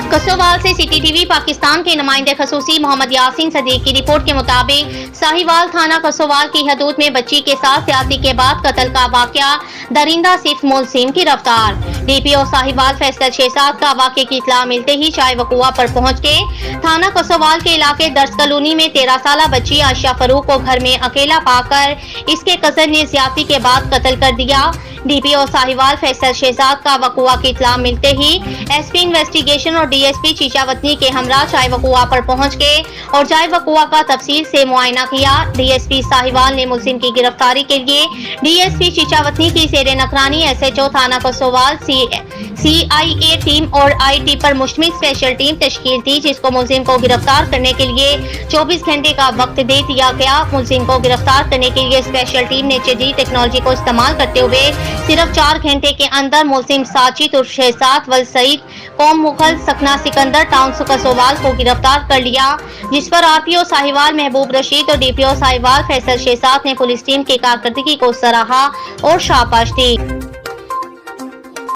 कसोवाल से city TV Pakistan के नुमाइंदे खसूसी मोहम्मद यासीन सदीक की रिपोर्ट के मुताबिक साहिवाल थाना कसोवाल की हदूद में बच्ची के साथ ज्यादती के बाद कत्ल का वाकया, दरिंदा सिर्फ मुलजिम की रफ्तार। डीपीओ साहिवाल फैसल शहजाद का वाकये की इत्तला मिलते ही चाय वकुआ पर पहुंच के थाना कसोवाल के इलाके दर्ज कॉलोनी में 13 साला बच्ची आयशा फरूक को घर में अकेला पाकर इसके कजन ने ज्यादती के बाद कत्ल कर दिया। डीपीओ साहिवाल फैसल शहजाद का वकुआ की इत्तला मिलते ही एसपी इन्वेस्टिगेशन और डीएसपी चीचावतनी के हमरा चाय वकुआ पर पहुंच गए और चाय वकुआ का तफसील से मुआयना किया। डीएसपी साहिवाल ने मुलजिम की गिरफ्तारी के लिए डीएसपी चीचावतनी की जेर नगरानी एसएचओ थाना कसोवाल सीआईए टीम और आईटी पर मुश्तमिल स्पेशल टीम तश्कील दी, जिसको मुलजिम को गिरफ्तार करने के लिए 24 घंटे का वक्त दे दिया गया। मुलजिम को गिरफ्तार करने के लिए स्पेशल टीम ने जदीद टेक्नोलॉजी को इस्तेमाल करते हुए सिर्फ 4 घंटे के अंदर मुलजिम साजिद उर्फ शहजाद वल सईद कौम मुगल सकना सिकंदर टाउन कसोवाल को गिरफ्तार कर लिया, जिस पर आरपीओ साहिवाल महबूब रशीद और डीपीओ साहिवाल फैसल शहजाद ने पुलिस टीम की कारकर्दगी को सराहा और शाबाश दी।